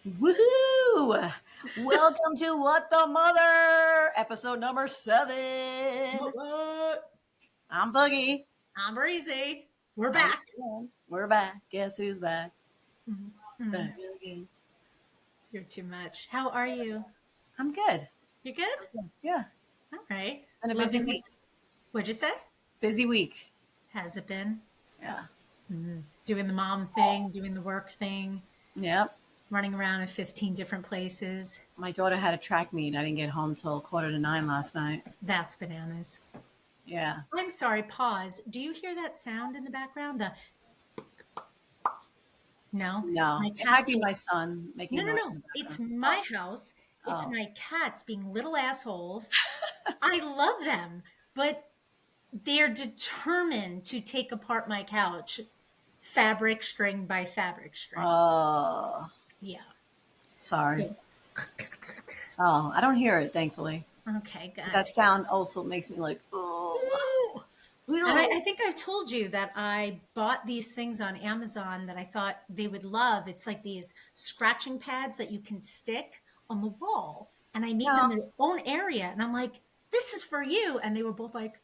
Woohoo! Welcome to What the Mother, episode number 7. What? I'm Boogie. I'm Breizy. We're How you back. doing? We're back. Guess who's back? Mhm. Back again. You're too much. How are you? I'm good. You good? Yeah. All right. Been a busy Loving week. this. What'd you say? Busy week. Has it been? Yeah. Doing the mom thing, doing the work thing, Yep. running around in 15 different places. My daughter had a track meet. I didn't get home till 8:45 last night. That's bananas. Yeah. I'm sorry, pause. Do you hear that sound in the background? No? No. My It might cats be are. my son making noise in No. the It's background. my house. It's Oh. my cats being little assholes. I love them, but they're determined to take apart my couch, fabric string by fabric string. Oh. Yeah. Sorry. So, Oh, I don't hear it, thankfully. okay, That good. sound also makes me like, oh. And I think I've told you that I bought these things on Amazon that I thought they would love. It's like these scratching pads that you can stick on the wall, and I made them No. their own area. And I'm like, this is for you. And they were both like,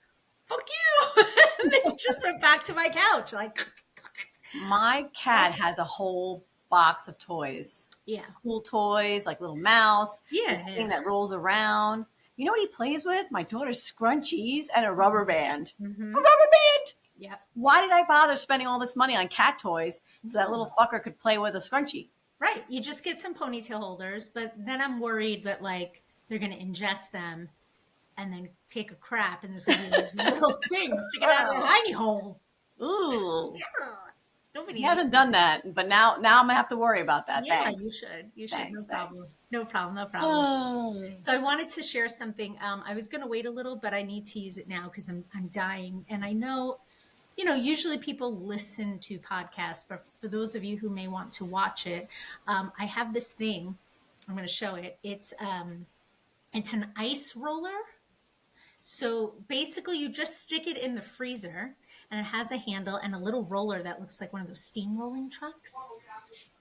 fuck you. And they just went back to my couch. Like, My cat has a whole box of toys. yeah. Cool toys, like little mouse, this thing Yeah. that rolls around. You know what he plays with? My daughter's scrunchies and a rubber band. A Mm-hmm. rubber band! Yep. Why did I bother spending all this money on cat toys so that little fucker could play with a scrunchie? Right. You just get some ponytail holders, but then I'm worried that like they're going to ingest them and then take a crap and there's going to be like little things sticking out of their hiney hole. Ooh. Nobody He needs hasn't that. done that, but now I'm gonna have to worry about that. Yeah, you Thanks. should. You should. No Thanks. problem. Thanks. No problem. No problem. Oh. So I wanted to share something. I was going to wait a little, but I need to use it now because I'm dying. And I know, usually people listen to podcasts, but for those of you who may want to watch it, I have this thing. I'm going to show it. It's an ice roller. So basically, you just stick it in the freezer, and it has a handle and a little roller that looks like one of those steam rolling trucks.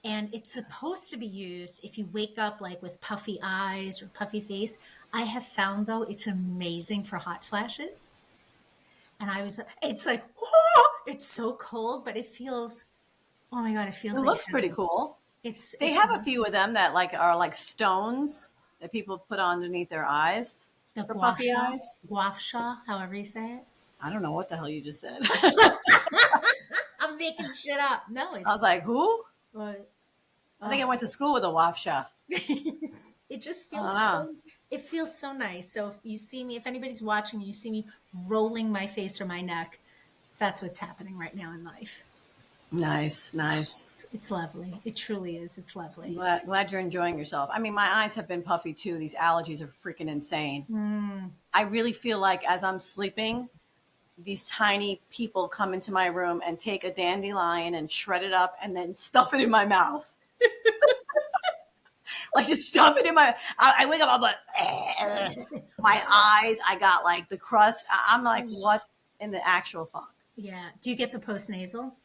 And it's supposed to be used if you wake up like with puffy eyes or puffy face. I have found though it's amazing for hot flashes. And it's like, oh, it's so cold, but it feels, oh my God, it It feels like looks pretty heaven. cool. They It's have a few of them that are like stones that people put underneath their eyes the for puffy eyes. gua sha, however you say it. I don't know what the hell you just said. I'm making shit up. No, I was it's, like, who? uh, I think I oh. went to school with a wafsha. It just I don't feels know. it feels so nice. So if you see me, if anybody's watching, you see me rolling my face or my neck, that's what's happening right now in life. Nice, nice. It's lovely. It truly is. It's lovely. Glad you're enjoying yourself. I mean, my eyes have been puffy too. These allergies are freaking insane. Mm. I really feel like as I'm sleeping, these tiny people come into my room and take a dandelion and shred it up and then stuff it in my mouth. Like just stuff it in I wake up, I'm like, my eyes, I got like the crust. I'm like, what in the actual fuck? Yeah. Do you get the post nasal?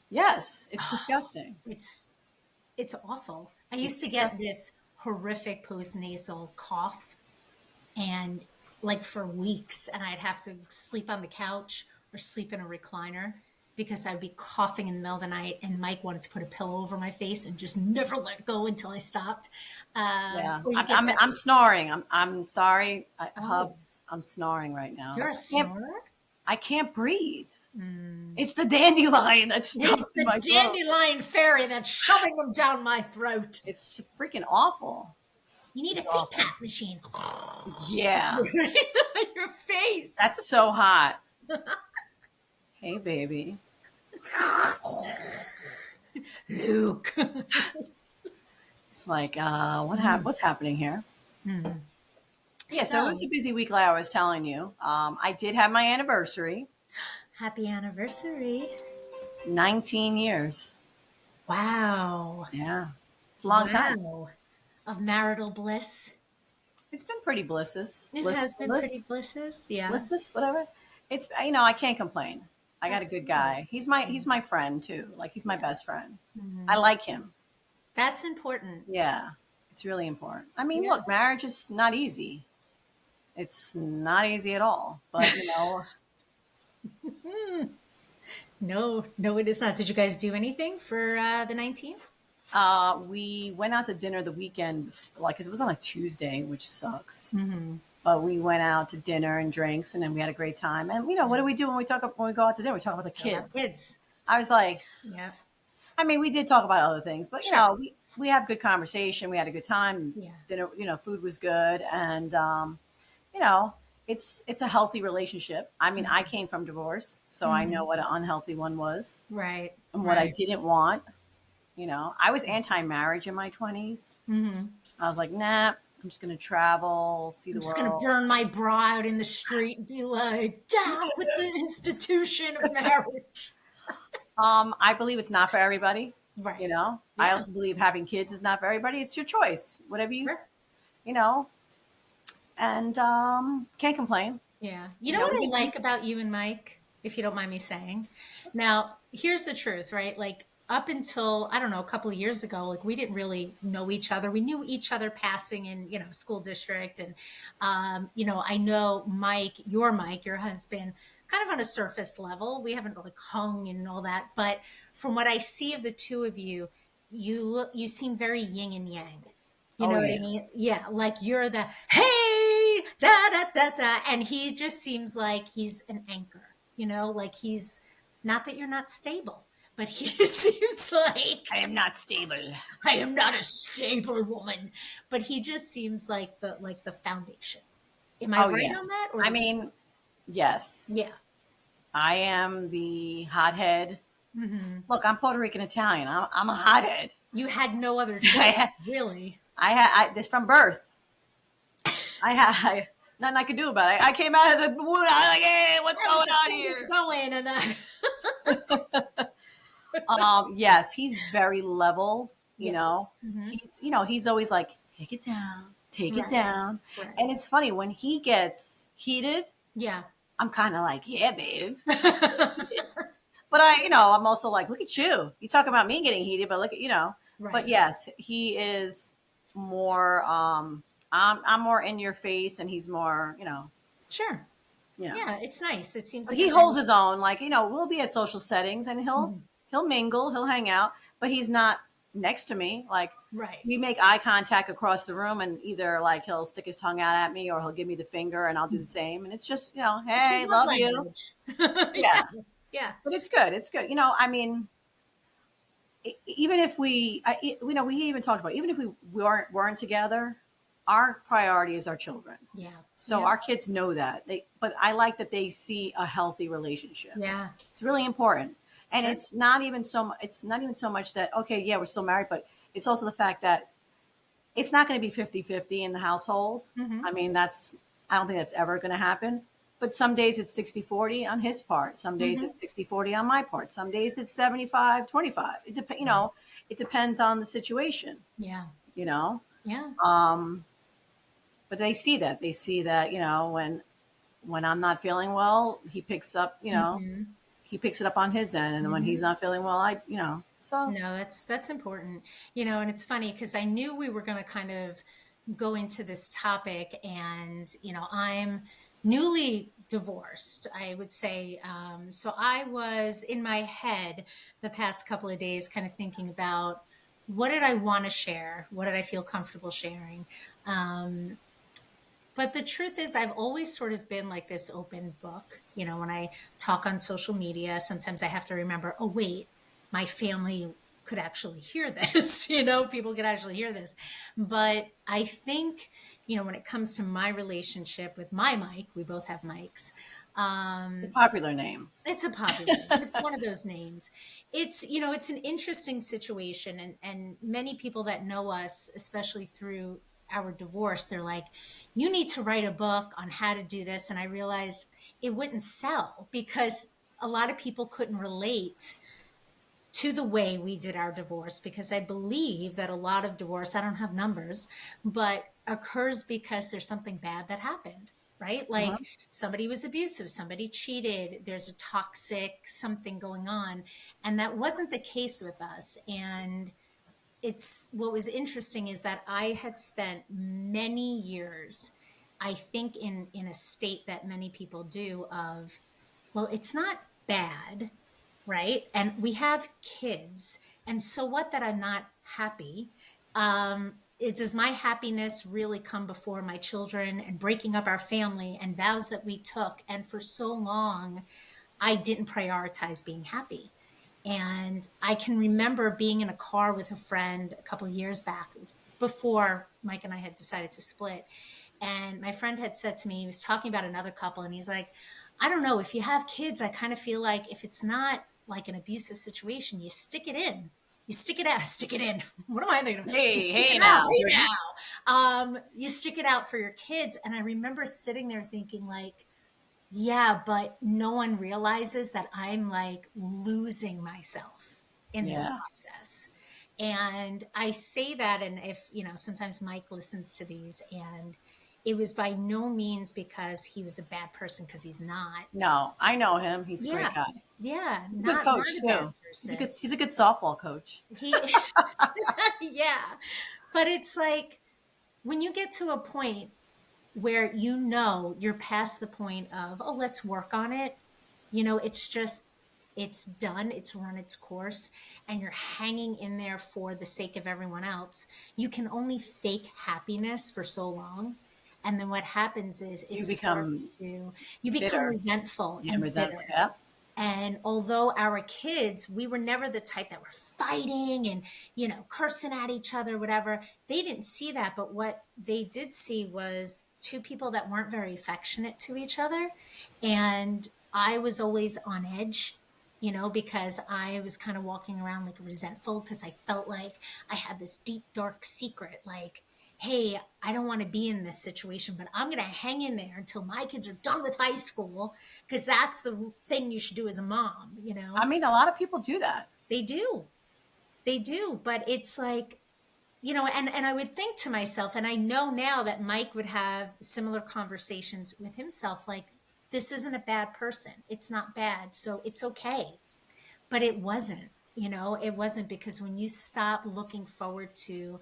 Yes, it's disgusting. It's awful. I It's used to get disgusting. this horrific post nasal cough and like for weeks, and I'd have to sleep on the couch or sleep in a recliner because I'd be coughing in the middle of the night, and Mike wanted to put a pillow over my face and just never let go until I stopped. Yeah, Or you get that. I'm snoring. I'm sorry, Oh, Hubs. I'm snoring right now. you're a snorer? I can't breathe. Mm. It's the dandelion that's It's stuffed in the my throat. dandelion fairy that's shoving them down my throat. It's freaking awful. You need a It's awful. CPAP machine. Yeah, Your face. that's so hot. Hey, baby. Luke. It's like, what's happening here? Mm. Yeah, so it was a busy week, like I was telling you. I did have my anniversary, Happy anniversary. 19 years. Wow. Yeah, it's a long time. Wow. Of marital bliss. It's been pretty blisses. It has been pretty blisses. Yeah. Blisses, whatever. It's, I can't complain. I got a That's good good. guy. He's my friend too. Like he's my best friend. Mhm. I like him. That's important. Yeah, it's really important. I mean, Yeah. look, marriage is not easy. It's not easy at all. But No, no, it is not. Did you guys do anything for the 19th? we went out to dinner the weekend, like 'cause it was on a Tuesday, which sucks. Mm-hmm. But we went out to dinner and drinks, and then we had a great time. And what do we do when we go out to dinner? We talk about the Talk about kids. kids. I was like, Yeah. I mean, we did talk about other things, but Sure. we have good conversation. We had a good time. Yeah. Dinner, food was good, and you know, it's a healthy relationship. I mean, I Mm-hmm. came from divorce, so I know Mm-hmm. what an unhealthy one was Right. and what I Right. didn't want. I was anti-marriage in my 20s. Mm-hmm. I was like, nah, I'm just going to travel, see I'm the just gonna world. burn my bra out in the street and be like, down with the institution of marriage. I believe it's not for everybody. Right. I Yeah. also believe having kids is not for everybody. It's your choice, whatever Sure. you know, and can't complain. Yeah. You know what We I can like about you and Mike, if you don't mind me saying? Now, here's the truth, right? Like up until, I don't know, a couple of years ago, like we didn't really know each other. We knew each other passing in, school district. And, I know Mike, your husband, kind of on a surface level. We haven't like hung and all that. But from what I see of the two of you, you seem very yin and yang. You Oh know what yeah. I mean? Yeah, like you're the hey da da da da, and he just seems like he's an anchor. Like he's not that you're not stable, but he seems like I am not stable. I am not a stable woman, but he just seems like the foundation. Am I Oh right yeah. on that? Or I mean, yes, yeah, I am the hothead. hmm Look, I'm Puerto Rican Italian. I'm a hothead. you had no other I choice, really. this from birth. I had nothing I could do about it. I came out of the womb. I was like, hey, what's Where going the on thing is here? going, and Yes, he's very level. yeah, hmm He's always like, take it right, down. right, And it's funny when he gets heated, yeah. I'm kind of like, yeah, babe, get heated. But I'm also like, look at you. You talk about me getting heated, but look at. But Right. yes, he is more. I'm more in your face, and he's more. Sure. You know. Yeah, it's nice. It seems like He a holds nice. his own. Like we'll be at social settings, and he'll Mhm. he'll mingle, he'll hang out, but he's not next to me. Like Right. we make eye contact across the room, and either like he'll stick his tongue out at me, or he'll give me the finger, and I'll do the same. And it's just It's your hey, love love you. language. Yeah, Yeah. Yeah. but it's good. It's good. I mean, even if we even talked about even if we weren't together, our priority is our children. Yeah. So Yeah. our kids know that. But I like that they see a healthy relationship. Yeah. It's really important. And Sure. it's not even so much that okay, yeah, we're still married, but it's also the fact that it's not going to be 50-50 in the household. hmm I mean, I don't think that's ever going to happen. But some days it's 60-40 on his part. Some days hmm it's 60-40 on my part. Some days it's 75-25. Right. It depends on the situation, Yeah. you know. Yeah. Um, but they see that. They see that, when I'm not feeling well, hmm he picks it up on his end, and when he's hmm not feeling well, so No, that's important. And it's funny because I knew we were going to kind of go into this topic, and I'm newly divorced, I would say. So I was in my head the past couple of days, kind of thinking about what did I want to share, what did I feel comfortable sharing. Um, but the truth is, I've always sort of been like this open book. When I talk on social media, sometimes I have to remember, oh, wait, my family could actually hear this. People could actually hear this. But I think, when it comes to my relationship with my mic, we both have mics. it's a Um, popular name. it's a popular name. It's one of those names. It's an interesting situation, and many people that know us, especially through our divorce, they're like, "You need to write a book on how to do this." And I realized it wouldn't sell because a lot of people couldn't relate to the way we did our divorce, because I believe that a lot of divorce, I don't have numbers, but occurs because there's something bad that happened, right? Like Mhm. somebody was abusive, somebody cheated, there's a toxic something going on. And that wasn't the case with us. And it's what was interesting is that I had spent many years, I think, in a state that many people do of, well, it's not bad, right? And we have kids, and so what that I'm not happy. Does my happiness really come before my children and breaking up our family and vows that we took? And for so long, I didn't prioritize being happy. And I can remember being in a car with a friend a couple of years back. It was before Mike and I had decided to split. And my friend had said to me, he was talking about another couple, and he's like, I don't know, if you have kids, I kind of feel like if it's not like an abusive situation, you stick it in. You stick it out, stick it in. What am I thinking of? You Hey, stick hey it out, now, hey Georgie. now. You stick it out for your kids. And I remember sitting there thinking, like, yeah, but no one realizes that I'm like losing myself in this Yeah. process. And I say that, and if, sometimes Mike listens to these, and it was by no means because he was a bad person, because he's not. No, I know him. He's a Yeah. great guy. Yeah. He's a good Not coach a bad too. person. He's a good softball coach. He, yeah. But it's like when you get to a point where you're past the point of, oh, let's work on it. It's just, it's done, it's run its course, and you're hanging in there for the sake of everyone else. You can only fake happiness for so long. And then what happens is You become you become bitter. resentful Yeah, and resentful. bitter. Yeah. And although our kids, we were never the type that were fighting and, cursing at each other, whatever, they didn't see that. But what they did see was two people that weren't very affectionate to each other. And I was always on edge, because I was kind of walking around like resentful because I felt like I had this deep, dark secret. Like, hey, I don't want to be in this situation, but I'm going to hang in there until my kids are done with high school, because that's the thing you should do as a mom. I mean, a lot of people do that. They do. They do. But it's like, and I would think to myself, and I know now that Mike would have similar conversations with himself, like, this isn't a bad person. It's not bad. So it's okay. But it wasn't, because when you stop looking forward to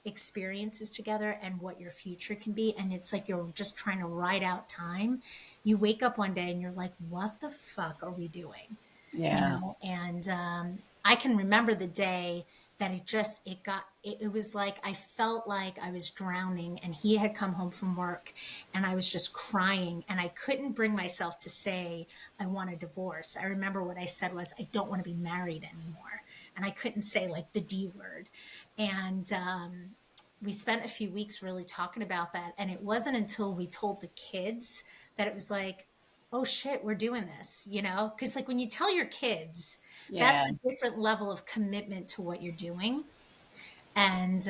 experiences together and what your future can be, and it's like you're just trying to ride out time, you wake up one day and you're like, what the fuck are we doing? Yeah. And I can remember the day that it was like I felt like I was drowning, and he had come home from work, and I was just crying, and I couldn't bring myself to say I want a divorce. I remember what I said was, I don't want to be married anymore, and I couldn't say like the D word. And we spent a few weeks really talking about that, and it wasn't until we told the kids that it was like, oh shit, we're doing this, because like when you tell your kids, that's Yeah. a different level of commitment to what you're doing. And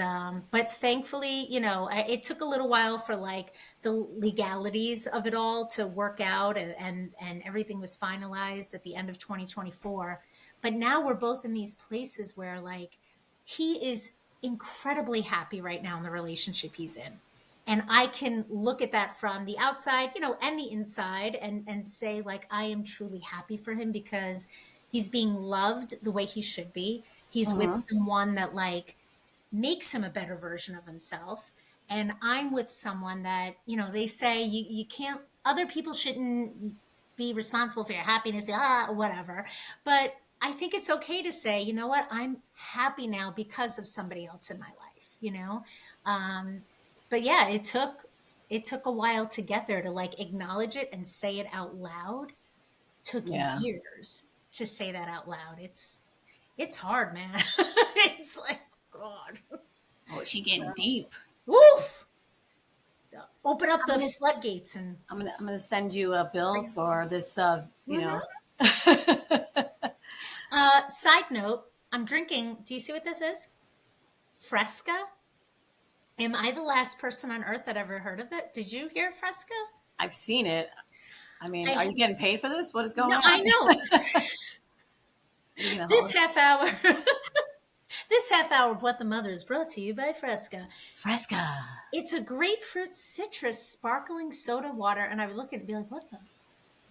but thankfully, it took a little while for like the legalities of it all to work out, and everything was finalized at the end of 2024. But now we're both in these places where, like, he is incredibly happy right now in the relationship he's in, and I can look at that from the outside, and the inside, and say, like, I am truly happy for him, because he's being loved the way he should be. He's with Hmm. someone that, like, makes him a better version of himself. And I'm with someone that, they say you can't, other people shouldn't be responsible for your happiness, whatever. But I think it's okay to say, you know what, I'm happy now because of somebody else in my life. Um, but yeah, it took a while to get there, to like acknowledge it and say it out loud. Took Yeah. years to say that out loud. It's hard, man. It's like, God. Oh, she getting deep. Woof! Open up I'm the gonna, floodgates and. I'm gonna send you a bill for this. Mhm. Side note, I'm drinking. Do you see what this is? Fresca. Am I the last person on earth that ever heard of it? Did you hear Fresca? I've seen it. I mean, are I you getting paid for this? What is no, going I on? know. Are you gonna This host half hour, this half hour of What the Mother is brought to you by Fresca. Fresca? It's a grapefruit citrus sparkling soda water, and I would look at it and be like, "What the Does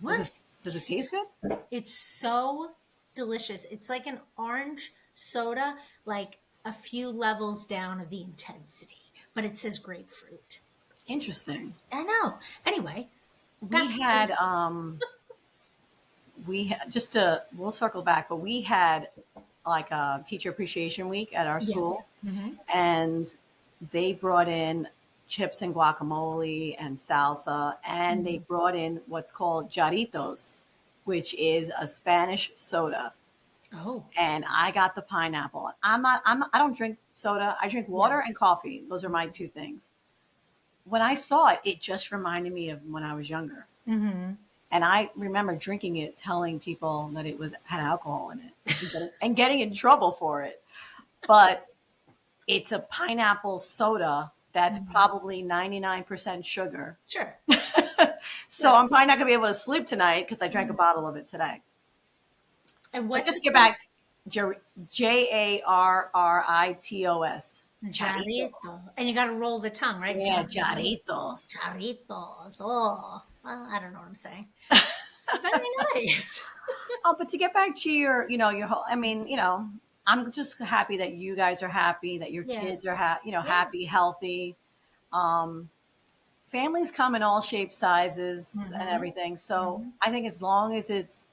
what?" it does it taste good? It's so delicious. It's like an orange soda, like a few levels down of the intensity, but it says grapefruit. It says, Interesting. I know. Anyway, We back to had just to we'll circle back, but we had like a teacher appreciation week at our yeah. school, Mm-hmm. and they brought in chips and guacamole and salsa, and they Mm-hmm. brought in what's called jarritos, which is a Spanish soda. Oh, And I got the pineapple. I don't drink soda. I drink yeah. water and coffee. Those are my two things. When I saw it, it just reminded me of when I was younger. Mm-hmm. And I remember drinking it, telling people that it was had alcohol in it, and getting in trouble for it. But it's a pineapple soda that's Mm-hmm. probably 99% sugar. Sure. So Yeah. I'm probably not going to be able to sleep tonight because I drank a Mhm. bottle of it today. And But what's just it get called? back, Jarritos. Jarrito. Jarrito. And you got to roll the tongue, right? Yeah, Jarrito. Jarritos. Jarritos. Oh, well, I don't know what I'm saying. Very nice. Oh, but to get back to your whole, I mean, I'm just happy that you guys are happy, that your Yeah. kids are Yeah. happy, healthy. Um, Families come in all shapes, sizes, and Mm-hmm. everything. So Mm-hmm. I think as long as it's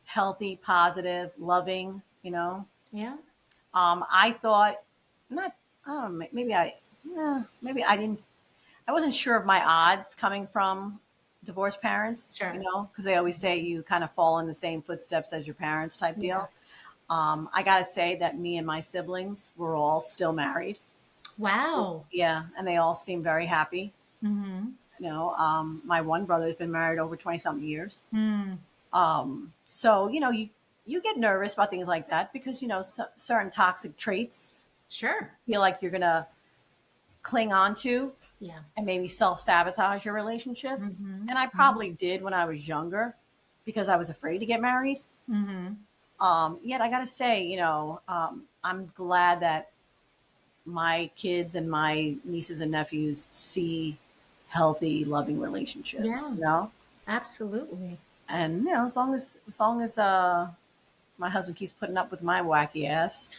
healthy, positive, loving, Yeah. I thought not. Maybe maybe I didn't. I wasn't sure of my odds coming from divorced parents, Sure. because they always say you kind of fall in the same footsteps as your parents type Yeah. deal. I got to say that me and my siblings were all still married. Wow. Yeah, and they all seem very happy. Mm-hmm. My one brother's been married over 20 something years. Mm. So, you get nervous about things like that because, certain toxic traits Sure. feel like you're going to cling on to Yeah. and maybe self sabotage your relationships. Mm-hmm. And I Mm-hmm. probably did when I was younger because I was afraid to get married. Mm-hmm. Yet I got to say, I'm glad that my kids and my nieces and nephews see healthy, loving relationships, Yeah. Absolutely. and as long as my husband keeps putting up with my wacky ass,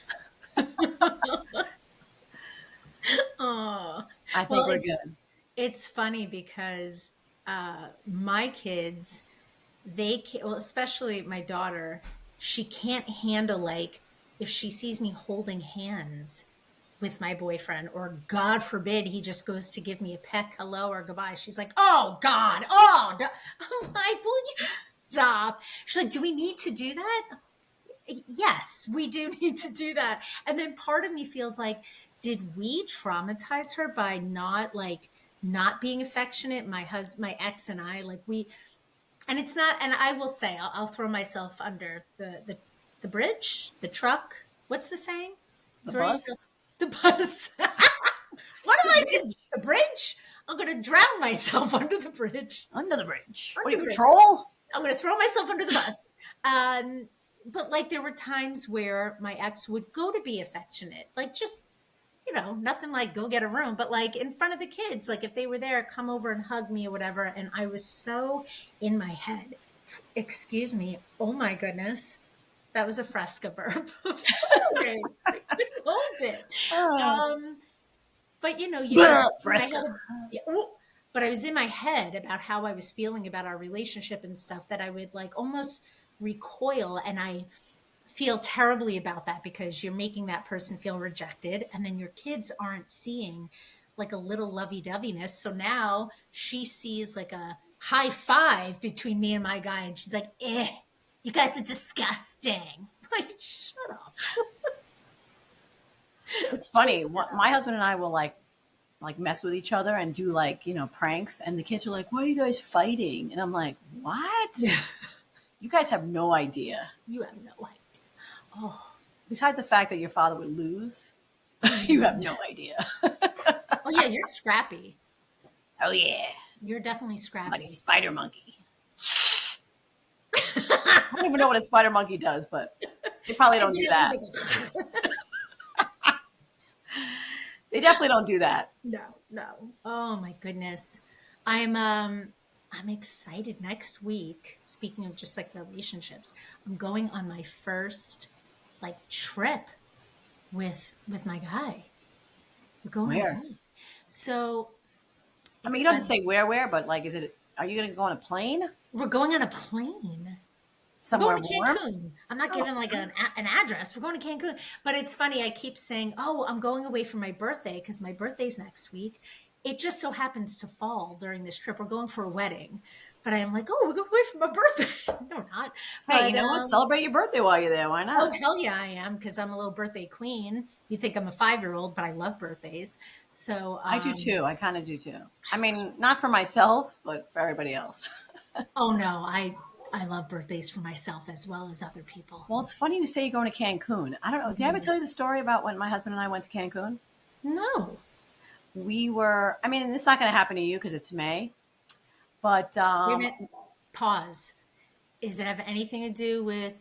Oh, I well, think we're good. it's funny because my kids, well, especially my daughter, she can't handle like if she sees me holding hands with my boyfriend, or God forbid he just goes to give me a peck, hello, or goodbye. She's like, "Oh God, oh!" No. I'm like, "Will you stop?" She's like, "Do we need to do that?" Yes, we do need to do that. And then part of me feels like, did we traumatize her by not being affectionate? My ex and I, and it's not, and I will say, I'll throw myself under the bridge, the truck. What's the saying? The Throw yourself, bus, the bus. What am the I saying? bridge, The bridge? I'm going to drown myself under the bridge. under the bridge. What are Under you, the bridge. patrol? I'm going to throw myself under the bus. But like there were times where my ex would go to be affectionate, like just, nothing like go get a room, but like in front of the kids, like if they were there, come over and hug me or whatever. And I was so in my head, excuse me. Oh my goodness. That was a Fresca burp. I'm sorry. I couldn't hold it. Uh, Um, but in my Fresca. head, yeah, ooh, but I was in my head about how I was feeling about our relationship and stuff that I would like almost recoil, and I feel terribly about that because you're making that person feel rejected, and then your kids aren't seeing like a little lovey-doveyness. So now she sees like a high five between me and my guy, and she's like, you guys are disgusting. Like, shut up. It's funny. Shut My up. husband and I will like mess with each other and do like pranks, and the kids are like, "Why are you guys fighting?" And I'm like, "What? Yeah. You guys have no idea." You have no idea. Oh, Besides the fact that your father would lose, you have mm. no idea. Oh yeah, you're scrappy. Oh yeah, You're definitely I'm like a scrappy. spider monkey. I don't even know what a spider monkey does, but they probably don't do You that. know, They definitely don't do that. no, no. Oh my goodness. I'm excited next week. Speaking of just like relationships, I'm going on my first like trip with my guy. We're going Where? away. So I mean, it's you don't have to funny. say where, but like, are you going to go on a plane We're going on a plane. We're somewhere going to warm? Cancun. I'm not Oh, giving like an address. We're going to Cancun. But it's funny. I keep saying, "Oh, I'm going away for my birthday because my birthday's next week." It just so happens to fall during this trip. We're going for a wedding, but I am like, "Oh, we're going away for my birthday." No, we're not. hey, you But know what? Celebrate your birthday while you're there. Why oh not? hell yeah, I am because I'm a little birthday queen. You think I'm a 5-year-old, but I love birthdays. So I do too. I kind of do too. I mean, not for myself, but for everybody else. oh no, I love birthdays for myself as well as other people. Well, it's funny you say you're going to Cancun. I don't know. Did I ever Mhm. tell you the story about when my husband and I went to Cancun? No. I mean, and it's not going to happen to you because it's May, but Wait a minute. Pause. Does it have anything to do with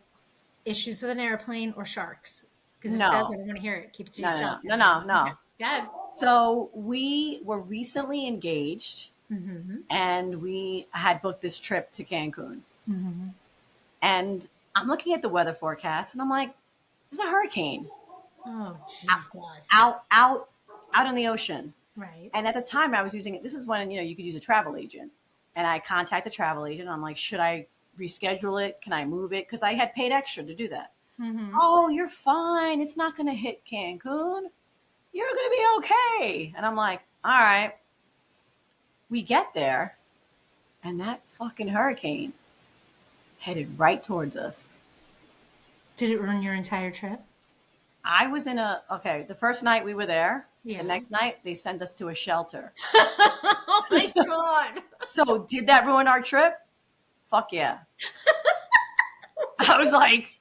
issues with an airplane or sharks? Because if it does, I no, don't want to hear it. Keep it to no, no, yourself, no, no, young lady. no, Okay. no. Go ahead. So we were recently engaged Mm-hmm. and we had booked this trip to Cancun. Mm-hmm. And I'm looking at the weather forecast and I'm like, there's a hurricane Oh, out, Jesus. out, out, out in the ocean. Right. And at the time I was using it. This is when, you could use a travel agent. And I contact the travel agent. I'm like, should I reschedule it? Can I move it? Because I had paid extra to do that. Mm-hmm. Oh, you're fine. It's not going to hit Cancun. You're going to be okay. And I'm like, all right. We get there, and that fucking hurricane headed right towards us. Did it ruin your entire trip? Okay, the first night we were there, the Yeah. next night they sent us to a shelter. Oh my God. So, did that ruin our trip? Fuck yeah. I was like,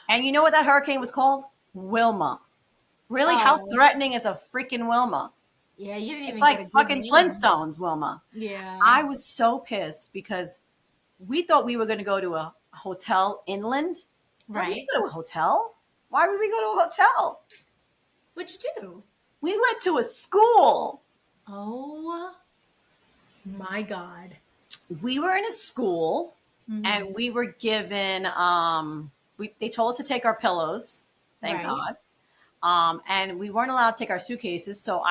and you know what that hurricane was called? Wilma. Really? How Oh, threatening is a freaking Wilma? yeah. You didn't It's even get a like good fucking name. Flintstones, Wilma. Yeah. I was so pissed because we thought we were going to go to a hotel inland. No, we didn't Right. go to a hotel. Why would we go to a hotel? What'd you do? We went to a school. Oh my God. We were in a school Mm-hmm. and we were given they told us to take our pillows, thank Right. God. And we weren't allowed to take our suitcases, so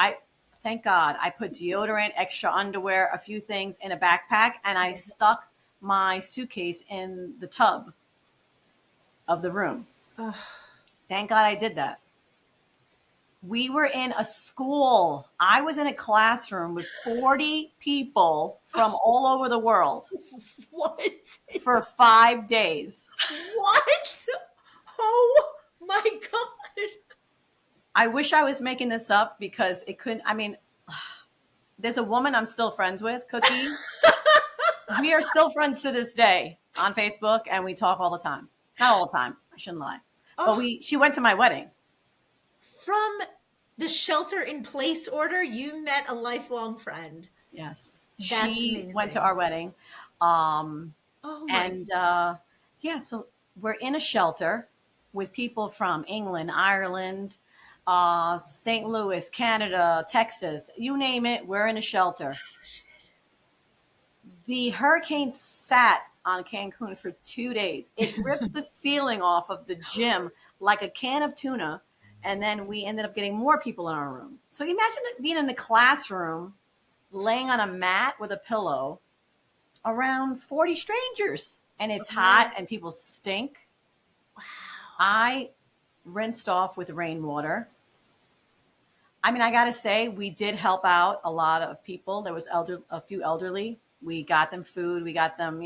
thank God, I put deodorant, extra underwear, a few things in a backpack and I stuck my suitcase in the tub of the room. Ugh. Thank God I did that. We were in a school. I was in a classroom with 40 people from all over the world What? for 5 days. What? Oh my God. I wish I was making this up because it couldn't. I mean, there's a woman I'm still friends with, Cookie. We are still friends to this day on Facebook and we talk all the time. Not all the time. I shouldn't lie. But Oh, she went to my wedding. from the shelter in place order, you met a lifelong friend. Yes. That's She went to amazing. our wedding. Um, Oh my. And yeah, so we're in a shelter with people from England, Ireland, St. Louis, Canada, Texas, you name it, we're in a shelter. The hurricane sat on Cancun for 2 days. It ripped the ceiling off of the gym like a can of tuna. And then we ended up getting more people in our room. So imagine being in a classroom, laying on a mat with a pillow around 40 strangers and it's hot Oh, and people stink. wow. I rinsed off with rainwater. I mean, I got to say, we did help out a lot of people. There was a few elderly. We got them food. We got them,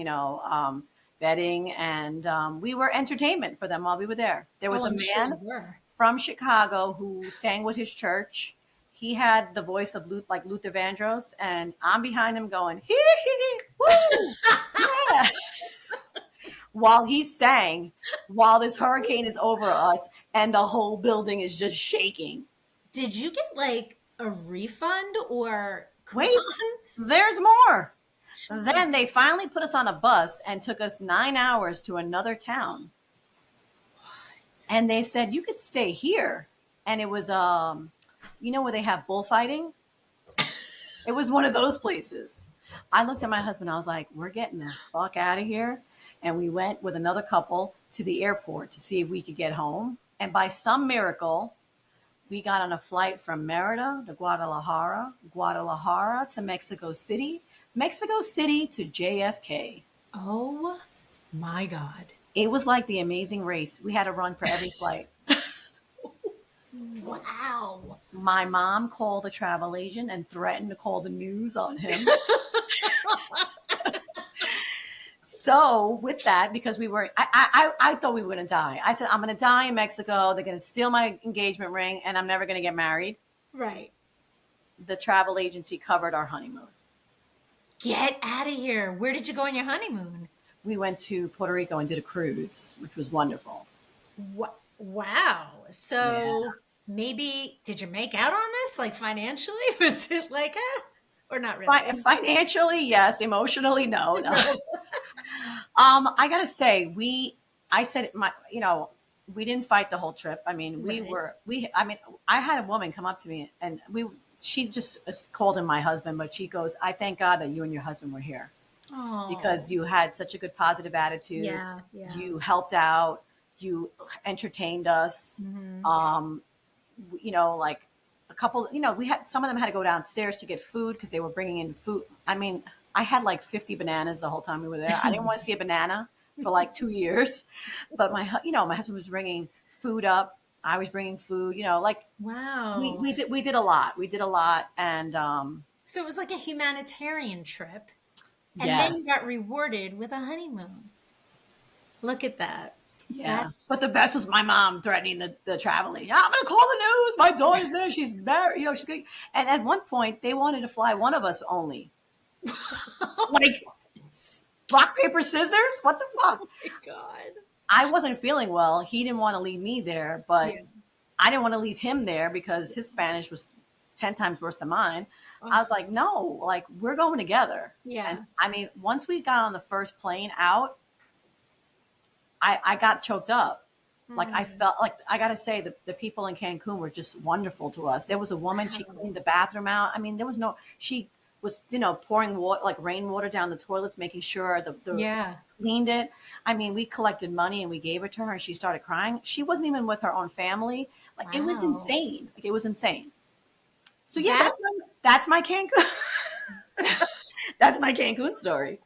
bedding, and we were entertainment for them while we were there. There was Oh, a I'm sure man you were. from Chicago who sang with his church. He had the voice of like Luther Vandross, and I'm behind him going, hee hee hee, woo, yeah. While he sang, while this hurricane is over us, and the whole building is just shaking. Did you get like a refund or Wait, coupons? there's more. Shut up. Then they finally put us on a bus and took us 9 hours to another town. And they said, you could stay here. And it was, where they have bullfighting? It was one of those places. I looked at my husband. I was like, we're getting the fuck out of here. And we went with another couple to the airport to see if we could get home. And by some miracle, we got on a flight from Merida to Guadalajara, Guadalajara to Mexico City, Mexico City to JFK. Oh my God. It was like the Amazing Race. We had to run for every flight. Wow. My mom called the travel agent and threatened to call the news on him. So with that, because I thought we were going to die. I said, I'm going to die in Mexico. They're going to steal my engagement ring and I'm never going to get married. Right. The travel agency covered our honeymoon. Get out of here. Where did you go on your honeymoon? We went to Puerto Rico and did a cruise, which was wonderful. Wow. So Yeah. maybe did you make out on this? Like financially? Was it like or not really? Financially, yes. Emotionally, no. No. I gotta say, I said we didn't fight the whole trip. I mean, Right. I had a woman come up to me and she just called him my husband, but she goes, I thank God that you and your husband were here because Oh. you had such a good positive attitude. Yeah. Yeah. You helped out, you entertained us. Mhm. Um, like a couple, we had some of them had to go downstairs to get food because they were bringing in food. I mean, I had like 50 bananas the whole time we were there. I didn't want to see a banana for like 2 years, but my husband was bringing food up. I was bringing food, like Wow. we did a lot. We did a lot. And, So it was like a humanitarian trip. And then you got yes, rewarded with a honeymoon. Look at that. yeah. But That's the best was my mom threatening the travel agent. I'm going to call the news. My daughter's there. She's married. She's going. And at one point, they wanted to fly one of us only. Like rock paper scissors. What the fuck? my God. I wasn't feeling well. He didn't want to leave me there, but Yeah. I didn't want to leave him there because his Spanish was 10 times worse than mine. I was like, no, like we're going together. And Yeah. I mean, once we got on the first plane out, I got choked up. Like I Hmm. felt like I gotta say the people in Cancun were just wonderful to us. There was a woman, she Wow. cleaned the bathroom out. I mean, she was, pouring water, like rainwater down the toilets, making sure the Yeah. cleaned it. I mean, we collected money and we gave it to her and she started crying. She wasn't even with her own family. Like it was Wow. insane. Like it was insane. So yeah, That's that's my Cancun. That's my Cancun story.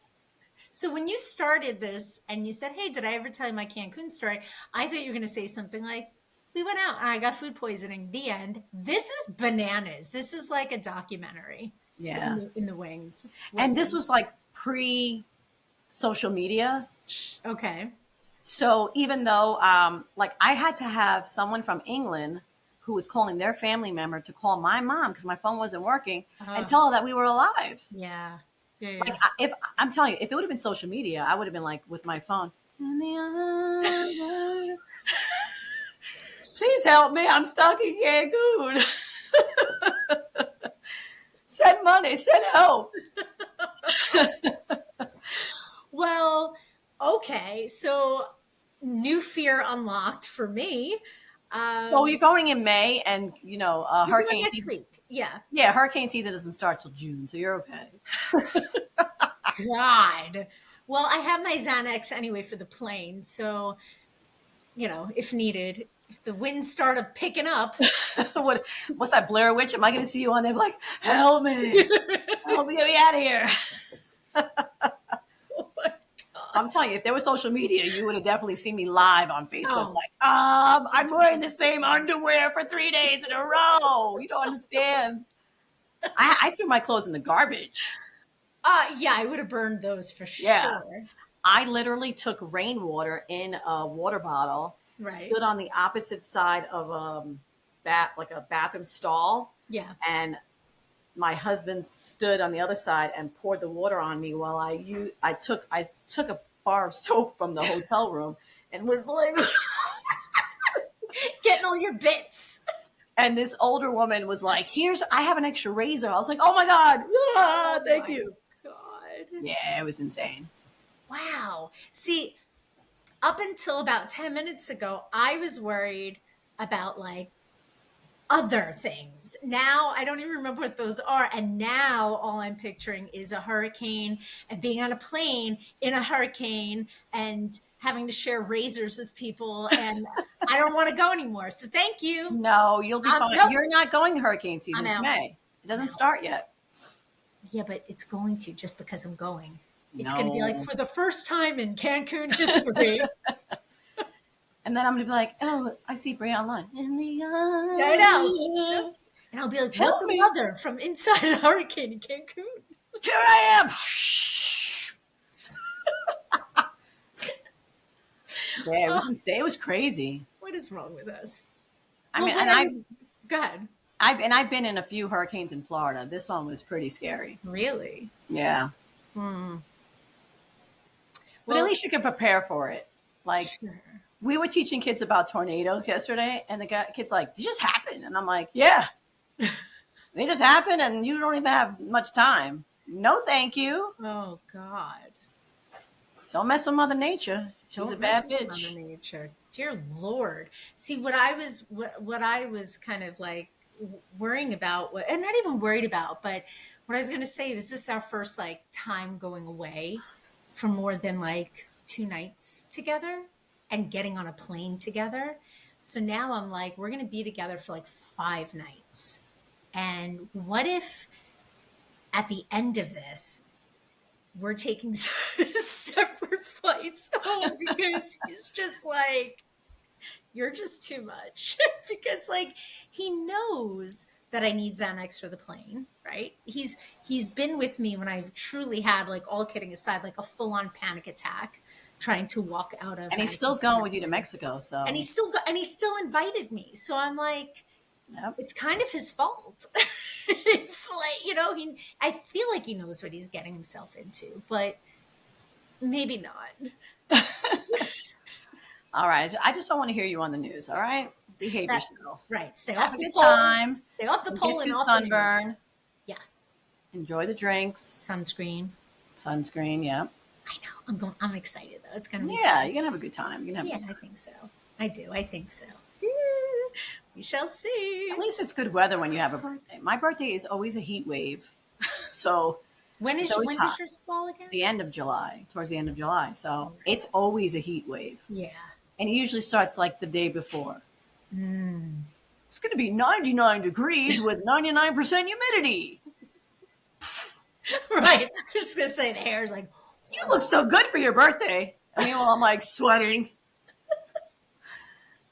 so when you started this and you said, "Hey, did I ever tell you my Cancun story?" I thought you were going to say something like, "We went out and I got food poisoning." The end. This is bananas. This is like a documentary Yeah. in the wings. And this Wow. was like pre social media. Okay. So even though, like, I had to have someone from England who was calling their family member to call my mom because my phone wasn't working and Uh, tell her that we were alive. yeah. Yeah. Like, Yeah. if I'm telling you, if it would have been social media, I would have been like with my phone. "In the others, please help me! I'm stuck in Cancun. Send money, send help." Well, okay. So new fear unlocked for me. So you're Um, going in May, and we're going hurricane next season. week. Yeah. Yeah, hurricane season doesn't start till June, so you're okay. God. Well, I have my Xanax anyway for the plane. So, if needed, if the winds started picking up. What's that, Blair Witch? Am I going to see you on there like, help me, get me out of here? Oh my God. I'm telling you, if there was social media, you would have definitely seen me live on Facebook. Oh, Like, I'm wearing the same underwear for 3 days in a row. You don't understand. I threw my clothes in the garbage. yeah, I would have burned those for Yeah. sure. I literally took rainwater in a water bottle, Right. stood on the opposite side of like a bathroom stall, Yeah. and my husband stood on the other side and poured the water on me while I took a bar of soap from the hotel room and was like, Getting all your bits. and this older woman was like, I have an extra razor. I was like, oh my God, Oh thank my you. God. Yeah, it was insane. Wow. See, up until about 10 minutes ago, I was worried about like other things. Now I don't even remember what those are. And now all I'm picturing is a hurricane and being on a plane in a hurricane and having to share razors with people, and I don't want to go anymore. So thank you. No, you'll be fine. Nope, You're not going hurricane I'm season. It's out. May. It I'm doesn't out. start yet. Yeah, but it's going to, just because I'm going. It's going to be like, No. for the first time in Cancun history. And then I'm gonna be like, oh, I see Brie online. In the Yeah, I know. eye. And I'll be like, what Help the me. weather from inside a hurricane in Cancun? Here I am. Yeah, it was Oh, insane. It was crazy. what is wrong with us? I Well, mean, what and I was, go ahead. I've been in a few hurricanes in Florida. This one was pretty scary. Really? Yeah. Hmm. But at Well, least you can prepare for it. Like, sure. we were teaching kids about tornadoes yesterday, and kid's like, they just happen. And I'm like, yeah, they just happen, and you don't even have much time. No, thank you. Oh, God. Don't mess with Mother Nature. She's a Don't mess bad with Mother bitch. Nature. Dear Lord. See, what I was kind of like worrying about, and not even worried about, but what I was going to say, this is our first like time going away for more than like 2 nights together and getting on a plane together. So now I'm like, we're going to be together for like 5 nights. And what if at the end of this, we're taking separate flights home because he's just like, you're just too much. Because like he knows that I need Xanax for the plane, right? He's been with me when I've truly had, like, all kidding aside, like a full-on panic attack trying to walk out of And he's Madison still going Square with you to Garden. Mexico. And So, he still invited me. So I'm like, yep. it's kind of his fault. Like, I feel like he knows what he's getting himself into, but maybe not. All right. I just don't want to hear you on the news. All right. Behave That yourself. right. Stay Have off a the good pole. time. Stay off the Don't pole get and too off the news. sunburned. Yes. Enjoy the drinks. Sunscreen. Sunscreen. Yeah. I know. I'm excited though. It's gonna be Yeah. fun. You're going to have a good time. You're going to have a Yeah, good I time. think so. I do. I think so. We shall see. At least it's good weather when you have a birthday. My birthday is always a heat wave. So When it's is always when hot. does yours fall again? The end of July, towards the end of July. So it's always a heat wave. Yeah. And it usually starts like the day before. Mm. It's going to be 99 degrees with 99% humidity. Right. I was just gonna say the hair is like, You look so good for your birthday. I mean, well, I'm like sweating.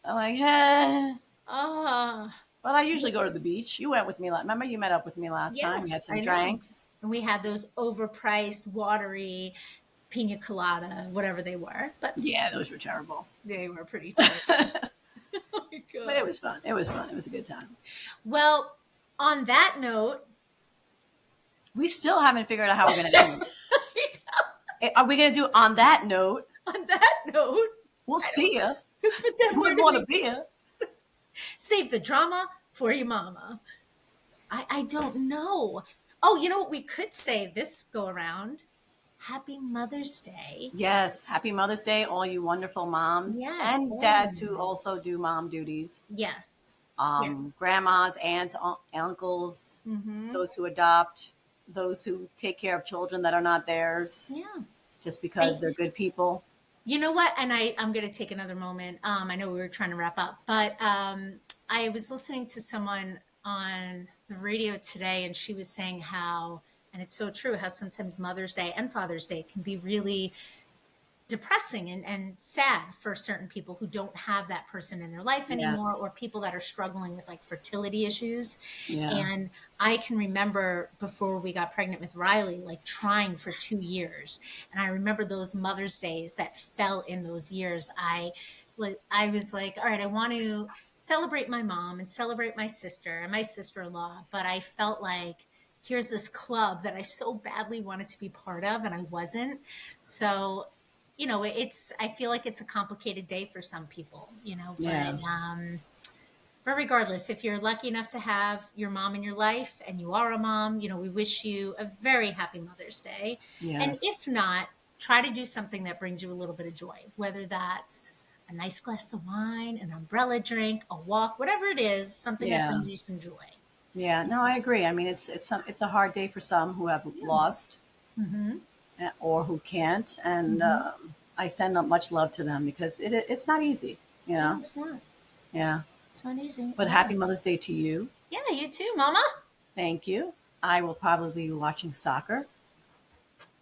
I'm like, ah. But I usually go to the beach. You went with me. Remember, you met up with me last time. We had Yes, some I know. drinks. And we had those overpriced, watery pina colada, whatever they were, but Yeah, those were terrible. they were pretty terrible. But Oh my it God. was fun. It was fun. It was a good time. Well, on that note, We still haven't figured out how we're going to end it. Are we going to do on that note? on that note, We'll see ya. but then Who where would do want to we be ya? save the drama for your mama? I don't know. Oh, you know what we could say this go around? Happy Mother's Day. Yes. Happy Mother's Day, all you wonderful moms Yes, and dads who always. also do mom duties. Yes. Yes. Grandmas, aunts, uncles, Mm-hmm. those who adopt, those who take care of children that are not theirs Yeah. just because they're good people. You know what? And I'm going to take another moment. I know we were trying to wrap up, but I was listening to someone on the radio today, and she was saying how, and it's so true, how sometimes Mother's Day and Father's Day can be really depressing and sad for certain people who don't have that person in their life anymore, Yes. or people that are struggling with like fertility issues. Yeah. And I can remember before we got pregnant with Riley, like trying for 2 years. And I remember those Mother's Days that fell in those years. I was like, all right, I want to celebrate my mom and celebrate my sister and my sister-in-law, but I felt like here's this club that I so badly wanted to be part of and I wasn't. So I feel like it's a complicated day for some people, Yeah. but regardless, if you're lucky enough to have your mom in your life and you are a mom, we wish you a very happy Mother's Day. And Yes. if not, try to do something that brings you a little bit of joy, whether that's a nice glass of wine, an umbrella drink, a walk, whatever it is, something that Yeah. brings you some joy. Yeah. No, I agree. I mean, it's a hard day for some who have Yeah. lost Mm-hmm. or who can't. And Mm-hmm. I send up much love to them because it's not easy, you No, know? it's not. Yeah. It's not easy at But all. happy Mother's Day to you. Yeah, you too, Mama. Thank you. I will probably be watching soccer.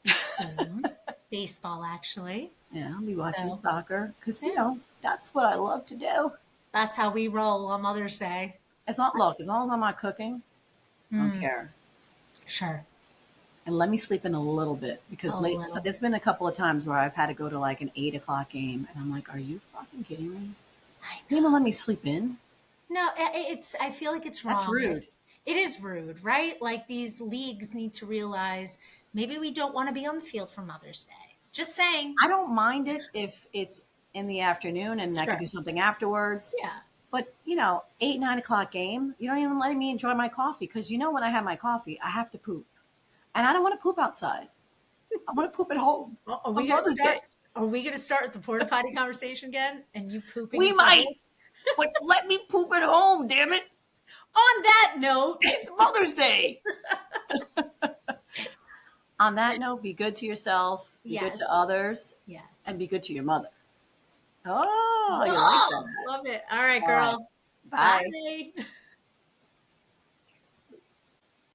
Same. Baseball, actually. Yeah, I'll be watching So, soccer because, yeah, that's what I love to do. that's how we roll on Mother's Day. As long as I'm not cooking, I don't Mm, care. sure. And let me sleep in a little bit because A late. So little. there's been a couple of times where I've had to go to like an 8 o'clock game, and I'm like, "Are you fucking kidding me? I You even let me sleep in? No, it's. I feel like it's That's wrong. rude. It is rude, right? Like these leagues need to realize maybe we don't want to be on the field for Mother's Day. Just saying. I don't mind it if it's in the afternoon and I could Sure. do something afterwards. Yeah. But 8, 9 o'clock game, you don't even let me enjoy my coffee because when I have my coffee, I have to poop, and I don't want to poop outside. I want to poop at home Are we on gonna Mother's start? Day. Are we gonna start with the porta potty conversation again? And you pooping We in might, public? but let me poop at home. Damn it! On that note, It's Mother's Day. On that note, be good to yourself, be good to yes, others, yes. and be good to your mother. Oh, you like Oh, that. love it. All right, All right. girl. Bye. Bye.